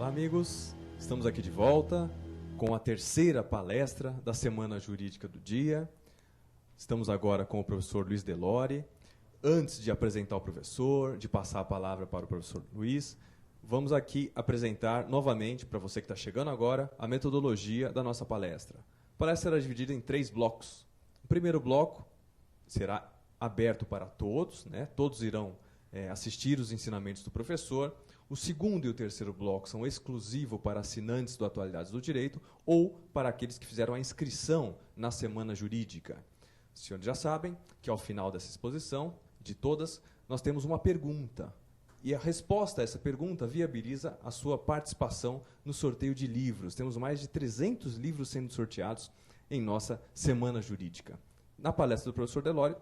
Olá, amigos. Estamos aqui de volta com a terceira palestra da Semana Jurídica do Dia. Estamos agora com o professor Luiz Delori. Antes de apresentar o professor, de passar a palavra para o professor Luiz, vamos aqui apresentar novamente, para você que está chegando agora, a metodologia da nossa palestra. A palestra será dividida em 3 blocos. O primeiro bloco será aberto para todos, né? Todos irão assistir os ensinamentos do professor. O segundo e o terceiro bloco são exclusivos para assinantes do Atualidades do Direito ou para aqueles que fizeram a inscrição na Semana Jurídica. Os senhores já sabem que ao final dessa exposição, de todas, nós temos uma pergunta. E a resposta a essa pergunta viabiliza a sua participação no sorteio de livros. Temos mais de 300 livros sendo sorteados em nossa Semana Jurídica. Na palestra do professor Delori,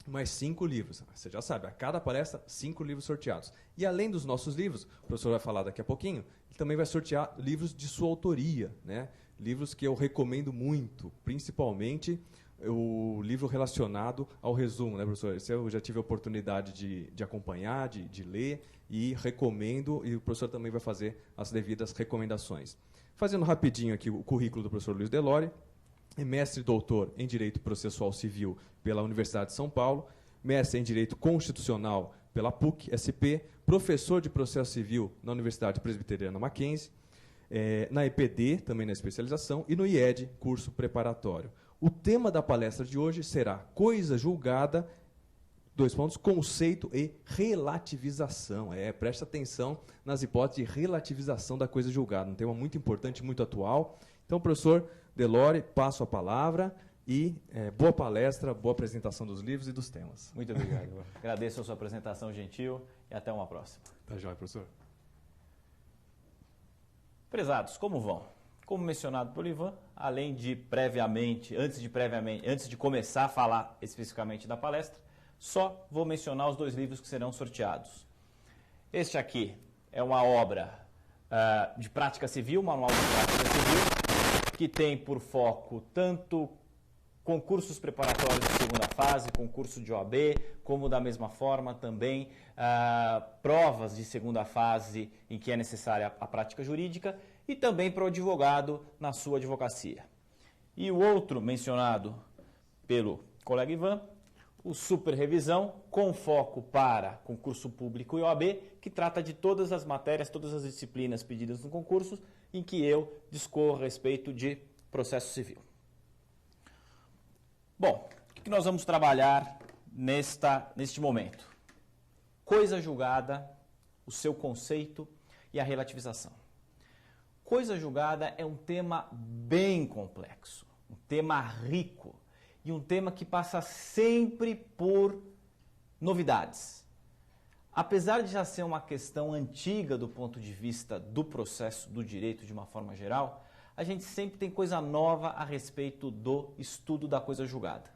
mais 5 livros. Você já sabe, a cada palestra, 5 livros sorteados. E além dos nossos livros, o professor vai falar daqui a pouquinho, ele também vai sortear livros de sua autoria, né? Livros que eu recomendo muito, principalmente o livro relacionado ao resumo, né, professor? Esse eu já tive a oportunidade de acompanhar, de ler, e recomendo, e o professor também vai fazer as devidas recomendações. Fazendo rapidinho aqui o currículo do professor Luiz Delori. É mestre e doutor em Direito Processual Civil pela Universidade de São Paulo, mestre em Direito Constitucional pela PUC-SP, professor de Processo Civil na Universidade Presbiteriana Mackenzie, na EPD, também na especialização, e no IED, curso preparatório. O tema da palestra de hoje será Coisa Julgada, conceito e relativização. Preste atenção nas hipóteses de relativização da coisa julgada, um tema muito importante, muito atual. Então, professor Delori, passo a palavra e boa palestra, boa apresentação dos livros e dos temas. Muito obrigado. Agradeço a sua apresentação gentil e até uma próxima. Tá joia, professor. Prezados, como vão? Como mencionado pelo Ivan, antes de começar a falar especificamente da palestra, só vou mencionar os 2 livros que serão sorteados. Este aqui é uma obra de prática civil, manual de prática civil, que tem por foco tanto concursos preparatórios de segunda fase, concurso de OAB, como da mesma forma também provas de segunda fase em que é necessária a prática jurídica e também para o advogado na sua advocacia. E o outro mencionado pelo colega Ivan, o Super Revisão, com foco para concurso público e OAB, que trata de todas as matérias, todas as disciplinas pedidas no concurso, em que eu discorro a respeito de processo civil. Bom, o que nós vamos trabalhar neste momento? Coisa julgada, o seu conceito e a relativização. Coisa julgada é um tema bem complexo, um tema rico e um tema que passa sempre por novidades. Apesar de já ser uma questão antiga do ponto de vista do processo do direito de uma forma geral, a gente sempre tem coisa nova a respeito do estudo da coisa julgada.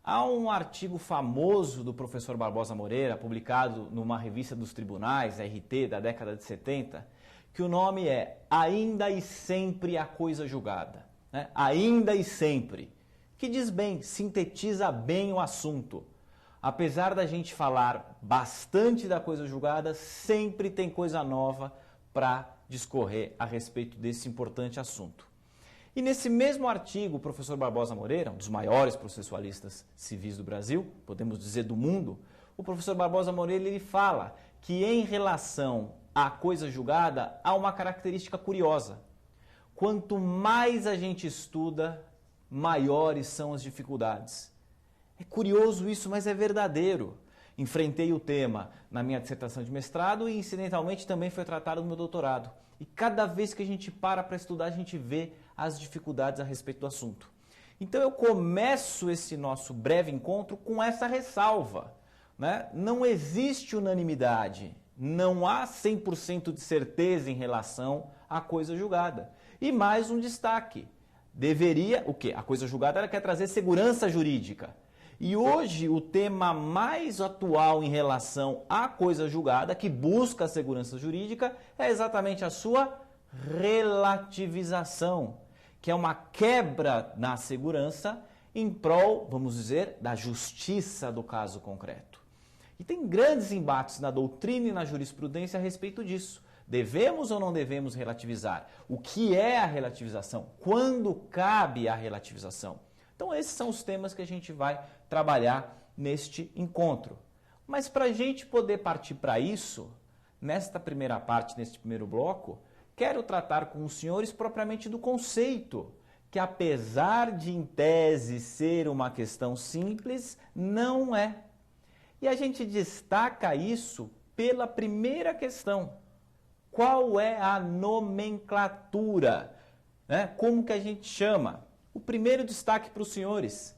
Há um artigo famoso do professor Barbosa Moreira, publicado numa revista dos tribunais, RT, da década de 70, que o nome é Ainda e Sempre a Coisa Julgada. Né? Ainda e sempre. Que diz bem, sintetiza bem o assunto. Apesar da gente falar bastante da coisa julgada, sempre tem coisa nova para discorrer a respeito desse importante assunto. E nesse mesmo artigo, o professor Barbosa Moreira, um dos maiores processualistas civis do Brasil, podemos dizer do mundo, o professor Barbosa Moreira ele fala que em relação à coisa julgada há uma característica curiosa. Quanto mais a gente estuda, maiores são as dificuldades. É curioso isso, mas é verdadeiro. Enfrentei o tema na minha dissertação de mestrado e, incidentalmente, também foi tratado no meu doutorado. E cada vez que a gente para estudar, a gente vê as dificuldades a respeito do assunto. Então, eu começo esse nosso breve encontro com essa ressalva. Né? Não existe unanimidade, não há 100% de certeza em relação à coisa julgada. E mais um destaque. Deveria, o quê? A coisa julgada ela quer trazer segurança jurídica. E hoje o tema mais atual em relação à coisa julgada, que busca a segurança jurídica, é exatamente a sua relativização, que é uma quebra na segurança em prol, vamos dizer, da justiça do caso concreto. E tem grandes embates na doutrina e na jurisprudência a respeito disso, Devemos ou não devemos relativizar? O que é a relativização? Quando cabe a relativização? Então, esses são os temas que a gente vai trabalhar neste encontro. Mas para a gente poder partir para isso, nesta primeira parte, neste primeiro bloco, quero tratar com os senhores propriamente do conceito, que apesar de em tese ser uma questão simples, não é. E a gente destaca isso pela primeira questão. Qual é a nomenclatura? Como que a gente chama? O primeiro destaque para os senhores,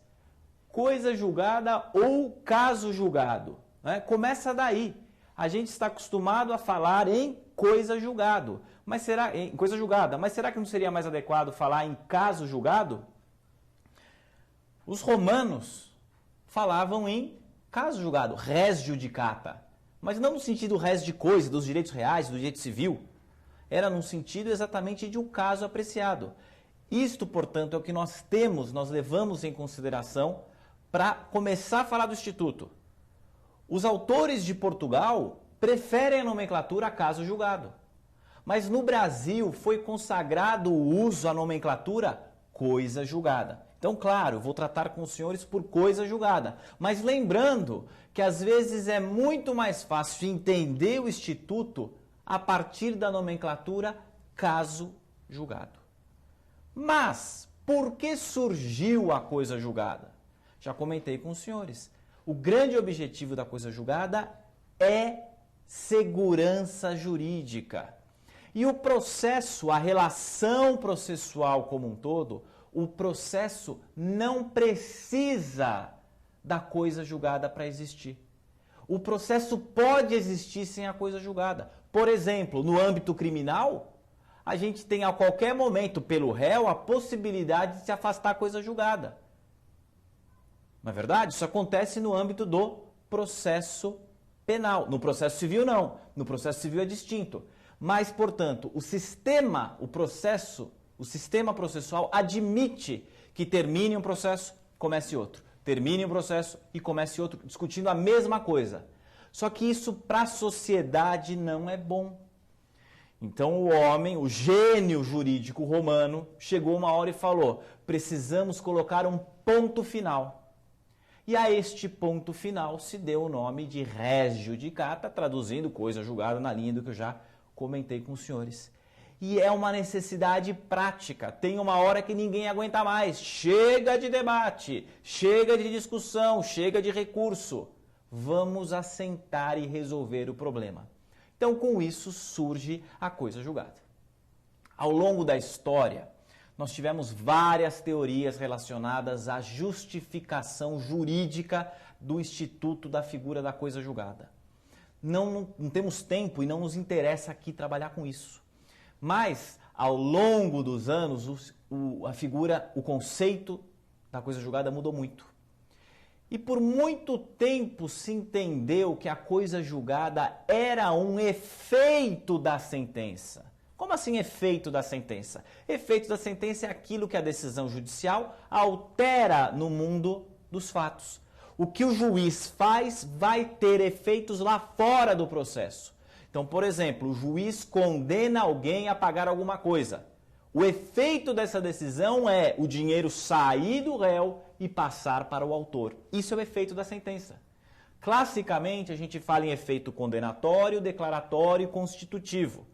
coisa julgada ou caso julgado. Começa daí. A gente está acostumado a falar em coisa julgado. Coisa julgada. Mas será que não seria mais adequado falar em caso julgado? Os romanos falavam em caso julgado, res judicata. Mas não no sentido res de coisa, dos direitos reais, do direito civil. Era no sentido exatamente de um caso apreciado. Isto, portanto, é o que nós levamos em consideração para começar a falar do Instituto. Os autores de Portugal preferem a nomenclatura caso julgado. Mas no Brasil foi consagrado o uso à nomenclatura coisa julgada. Então, claro, vou tratar com os senhores por coisa julgada. Mas lembrando que às vezes é muito mais fácil entender o Instituto a partir da nomenclatura caso julgado. Mas, por que surgiu a coisa julgada? Já comentei com os senhores. O grande objetivo da coisa julgada é segurança jurídica. E o processo, a relação processual como um todo, o processo não precisa da coisa julgada para existir. O processo pode existir sem a coisa julgada. Por exemplo, no âmbito criminal, a gente tem a qualquer momento, pelo réu, a possibilidade de se afastar a coisa julgada. Não é verdade? Isso acontece no âmbito do processo penal. No processo civil, não. No processo civil é distinto. Mas, portanto, o sistema processual admite que termine um processo, comece outro. Termine um processo e comece outro, discutindo a mesma coisa. Só que isso para a sociedade não é bom. Então o homem, o gênio jurídico romano, chegou uma hora e falou: precisamos colocar um ponto final. E a este ponto final se deu o nome de res judicata, traduzindo coisa julgada na linha do que eu já comentei com os senhores. E é uma necessidade prática. Tem uma hora que ninguém aguenta mais. Chega de debate, chega de discussão, chega de recurso. Vamos assentar e resolver o problema. Então, com isso, surge a coisa julgada. Ao longo da história, nós tivemos várias teorias relacionadas à justificação jurídica do instituto da figura da coisa julgada. Não temos tempo e não nos interessa aqui trabalhar com isso. Mas, ao longo dos anos, o conceito da coisa julgada mudou muito. E por muito tempo se entendeu que a coisa julgada era um efeito da sentença. Como assim efeito da sentença? Efeito da sentença é aquilo que a decisão judicial altera no mundo dos fatos. O que o juiz faz vai ter efeitos lá fora do processo. Então, por exemplo, o juiz condena alguém a pagar alguma coisa. O efeito dessa decisão é o dinheiro sair do réu e passar para o autor. Isso é o efeito da sentença. Classicamente, a gente fala em efeito condenatório, declaratório e constitutivo.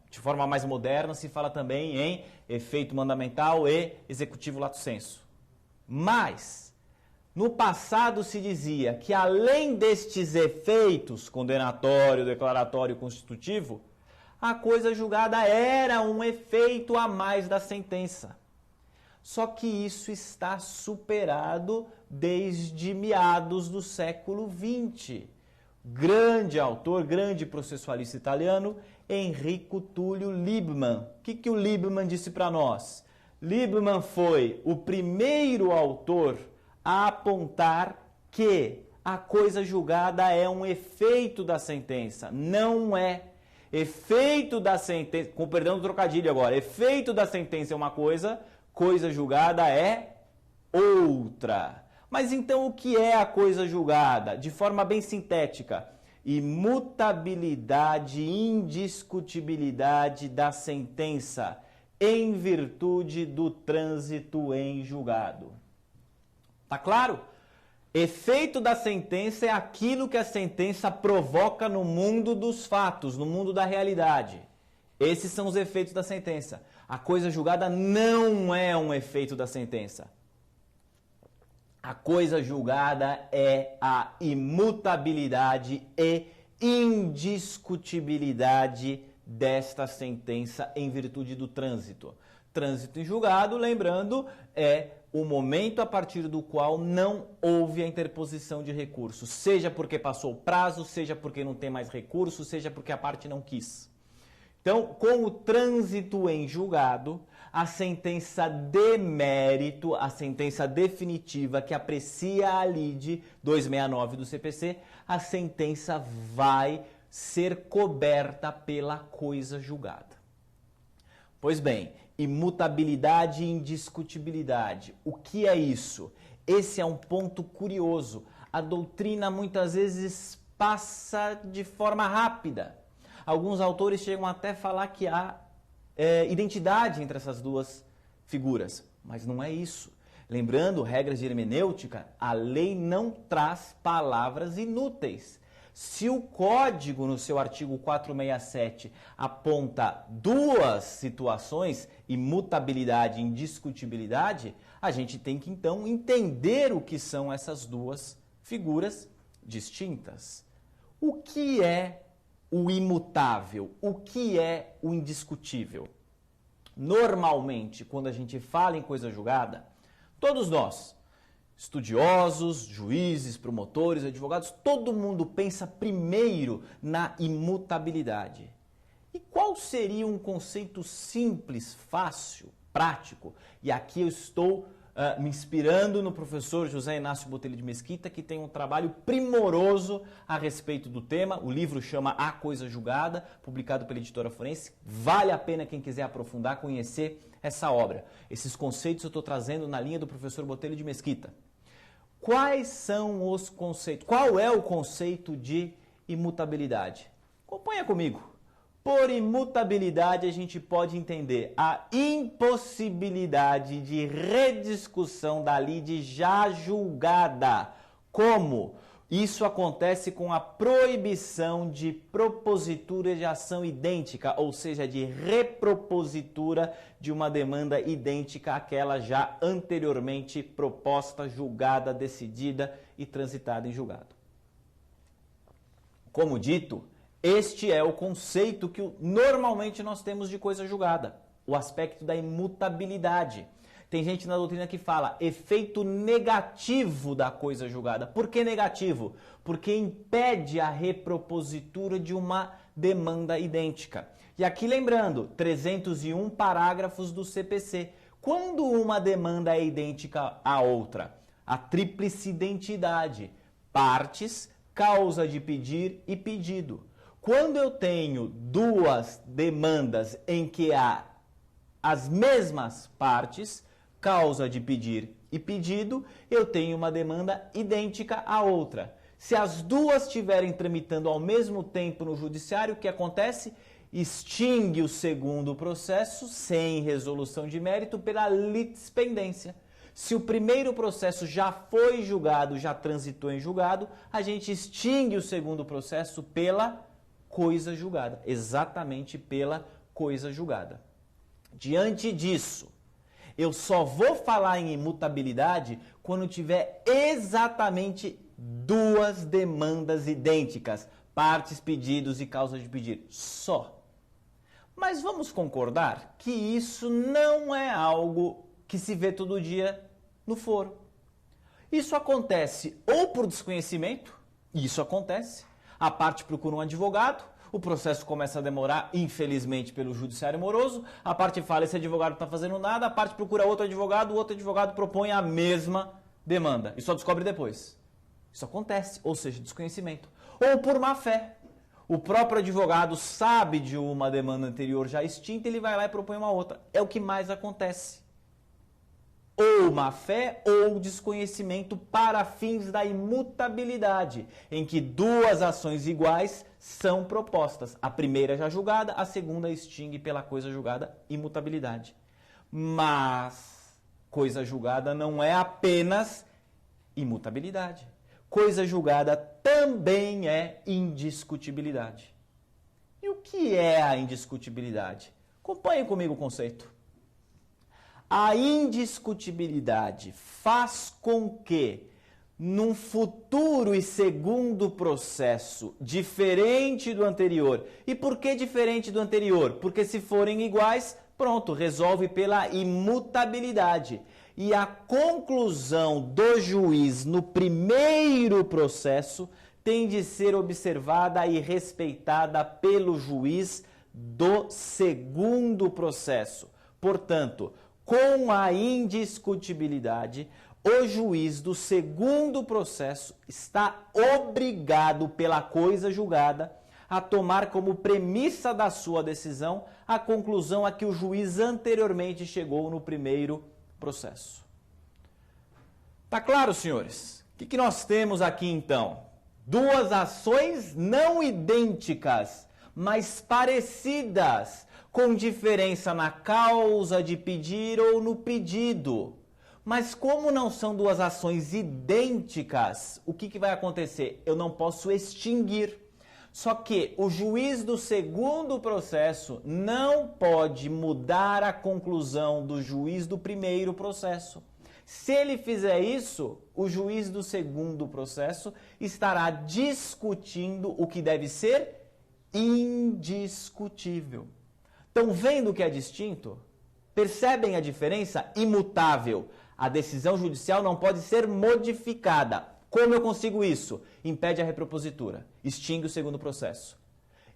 De forma mais moderna, se fala também em efeito mandamental e executivo lato sensu. Mas, no passado se dizia que além destes efeitos, condenatório, declaratório e constitutivo, a coisa julgada era um efeito a mais da sentença. Só que isso está superado desde meados do século XX. Grande autor, grande processualista italiano, Enrico Túlio Liebman. O que o Liebman disse para nós? Liebman foi o primeiro autor a apontar que a coisa julgada é um efeito da sentença. Não é. Efeito da sentença, com perdão do trocadilho agora, efeito da sentença é uma coisa, coisa julgada é outra. Mas então o que é a coisa julgada? De forma bem sintética, imutabilidade e indiscutibilidade da sentença em virtude do trânsito em julgado. Tá claro? Efeito da sentença é aquilo que a sentença provoca no mundo dos fatos, no mundo da realidade. Esses são os efeitos da sentença. A coisa julgada não é um efeito da sentença. A coisa julgada é a imutabilidade e indiscutibilidade desta sentença em virtude do trânsito. Trânsito em julgado, lembrando, é o momento a partir do qual não houve a interposição de recurso, seja porque passou o prazo, seja porque não tem mais recurso, seja porque a parte não quis. Então, com o trânsito em julgado, a sentença de mérito, a sentença definitiva que aprecia a lide 269 do CPC, a sentença vai ser coberta pela coisa julgada. Pois bem, imutabilidade e indiscutibilidade. O que é isso? Esse é um ponto curioso. A doutrina muitas vezes passa de forma rápida. Alguns autores chegam até a falar que há identidade entre essas duas figuras, mas não é isso. Lembrando, regras de hermenêutica, a lei não traz palavras inúteis. Se o código, no seu artigo 467, aponta duas situações, imutabilidade e indiscutibilidade, a gente tem que então entender o que são essas duas figuras distintas. O que é o imutável? O que é o indiscutível? Normalmente, quando a gente fala em coisa julgada, todos nós, estudiosos, juízes, promotores, advogados, todo mundo pensa primeiro na imutabilidade. E qual seria um conceito simples, fácil, prático? E aqui eu estou me inspirando no professor José Inácio Botelho de Mesquita, que tem um trabalho primoroso a respeito do tema. O livro chama A Coisa Julgada, publicado pela Editora Forense. Vale a pena quem quiser aprofundar, conhecer essa obra. Esses conceitos eu estou trazendo na linha do professor Botelho de Mesquita. Quais são os conceitos? Qual é o conceito de imutabilidade? Acompanha comigo. Por imutabilidade, a gente pode entender a impossibilidade de rediscussão da lide já julgada. Como? Isso acontece com a proibição de propositura de ação idêntica, ou seja, de repropositura de uma demanda idêntica àquela já anteriormente proposta, julgada, decidida e transitada em julgado. Como dito, este é o conceito que normalmente nós temos de coisa julgada, o aspecto da imutabilidade. Tem gente na doutrina que fala efeito negativo da coisa julgada. Por que negativo? Porque impede a repropositura de uma demanda idêntica. E aqui lembrando, 301 parágrafos do CPC. Quando uma demanda é idêntica à outra? A tríplice identidade, partes, causa de pedir e pedido. Quando eu tenho duas demandas em que há as mesmas partes, causa de pedir e pedido, eu tenho uma demanda idêntica à outra. Se as duas estiverem tramitando ao mesmo tempo no judiciário, o que acontece? Extingue o segundo processo sem resolução de mérito pela litispendência. Se o primeiro processo já foi julgado, já transitou em julgado, a gente extingue o segundo processo pela coisa julgada, exatamente pela coisa julgada. Diante disso, eu só vou falar em imutabilidade quando tiver exatamente duas demandas idênticas, partes, pedidos e causa de pedir, só. Mas vamos concordar que isso não é algo que se vê todo dia no foro. Isso acontece ou por desconhecimento, isso acontece, a parte procura um advogado, o processo começa a demorar, infelizmente, pelo judiciário moroso, a parte fala, esse advogado não está fazendo nada, a parte procura outro advogado, o outro advogado propõe a mesma demanda e só descobre depois. Isso acontece, ou seja, desconhecimento. Ou por má fé. O próprio advogado sabe de uma demanda anterior já extinta, ele vai lá e propõe uma outra. É o que mais acontece. ou má-fé ou desconhecimento para fins da imutabilidade, em que duas ações iguais são propostas. A primeira já julgada, a segunda extingue pela coisa julgada imutabilidade. Mas coisa julgada não é apenas imutabilidade. Coisa julgada também é indiscutibilidade. E o que é a indiscutibilidade? Acompanhem comigo o conceito. A indiscutibilidade faz com que, num futuro e segundo processo diferente do anterior. E por que diferente do anterior? Porque se forem iguais, pronto, resolve pela imutabilidade. E a conclusão do juiz no primeiro processo tem de ser observada e respeitada pelo juiz do segundo processo. Portanto, com a indiscutibilidade, o juiz do segundo processo está obrigado pela coisa julgada a tomar como premissa da sua decisão a conclusão a que o juiz anteriormente chegou no primeiro processo. Tá claro, senhores? O que nós temos aqui então? Duas ações não idênticas, mas parecidas, com diferença na causa de pedir ou no pedido. Mas como não são duas ações idênticas, o que vai acontecer? Eu não posso extinguir. Só que o juiz do segundo processo não pode mudar a conclusão do juiz do primeiro processo. Se ele fizer isso, o juiz do segundo processo estará discutindo o que deve ser indiscutível. Estão vendo o que é distinto? Percebem a diferença? Imutável. A decisão judicial não pode ser modificada. Como eu consigo isso? Impede a repropositura. Extingue o segundo processo.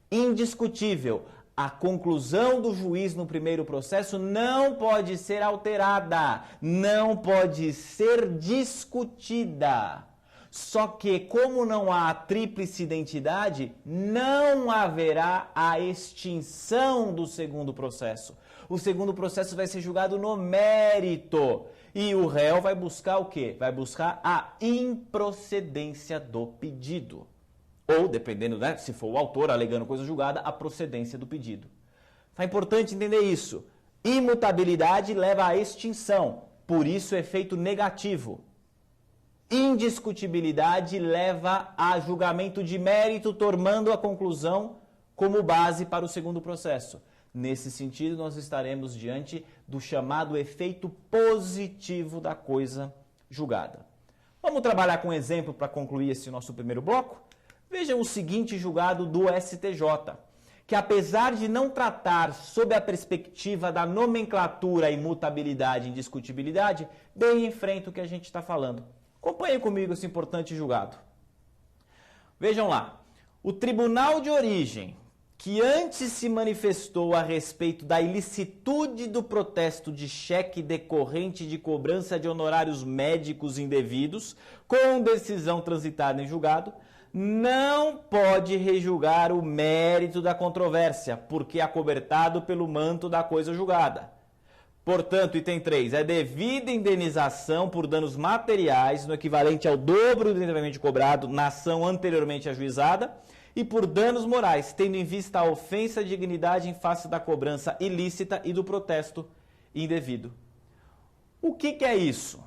Indiscutível. A conclusão do juiz no primeiro processo não pode ser alterada. Não pode ser discutida. Só que, como não há a tríplice identidade, não haverá a extinção do segundo processo. O segundo processo vai ser julgado no mérito. E o réu vai buscar o quê? Vai buscar a improcedência do pedido. Ou, dependendo, né, se for o autor alegando coisa julgada, a procedência do pedido. É importante entender isso. Imutabilidade leva à extinção. Por isso, efeito negativo. Indiscutibilidade leva a julgamento de mérito, tomando a conclusão como base para o segundo processo. Nesse sentido, nós estaremos diante do chamado efeito positivo da coisa julgada. Vamos trabalhar com um exemplo para concluir esse nosso primeiro bloco? Vejam o seguinte julgado do STJ, que apesar de não tratar sob a perspectiva da nomenclatura imutabilidade e indiscutibilidade, bem enfrenta o que a gente está falando. Acompanhem comigo esse importante julgado. Vejam lá. O tribunal de origem, que antes se manifestou a respeito da ilicitude do protesto de cheque decorrente de cobrança de honorários médicos indevidos, com decisão transitada em julgado, não pode rejulgar o mérito da controvérsia, porque é acobertado pelo manto da coisa julgada. Portanto, item 3, é devida indenização por danos materiais no equivalente ao dobro do indevidamente cobrado na ação anteriormente ajuizada e por danos morais, tendo em vista a ofensa à dignidade em face da cobrança ilícita e do protesto indevido. O que é isso?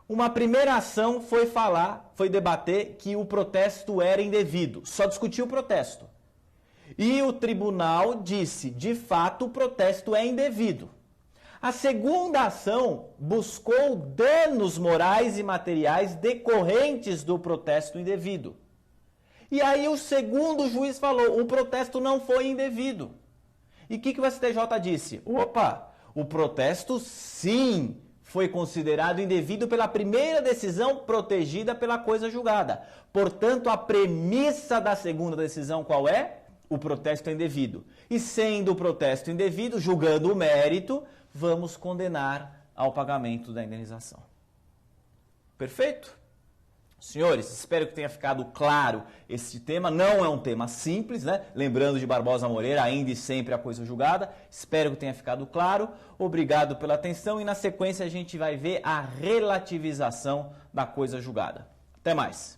Uma primeira ação foi debater que o protesto era indevido, só discutiu o protesto. E o tribunal disse, de fato, o protesto é indevido. A segunda ação buscou danos morais e materiais decorrentes do protesto indevido. E aí o segundo juiz falou, o protesto não foi indevido. E o que o STJ disse? Opa, o protesto sim foi considerado indevido pela primeira decisão protegida pela coisa julgada. Portanto, a premissa da segunda decisão qual é? O protesto é indevido. E sendo o protesto indevido, julgando o mérito, vamos condenar ao pagamento da indenização. Perfeito? Senhores, espero que tenha ficado claro esse tema. Não é um tema simples, né? Lembrando de Barbosa Moreira, ainda e sempre a coisa julgada. Espero que tenha ficado claro. Obrigado pela atenção e na sequência a gente vai ver a relativização da coisa julgada. Até mais.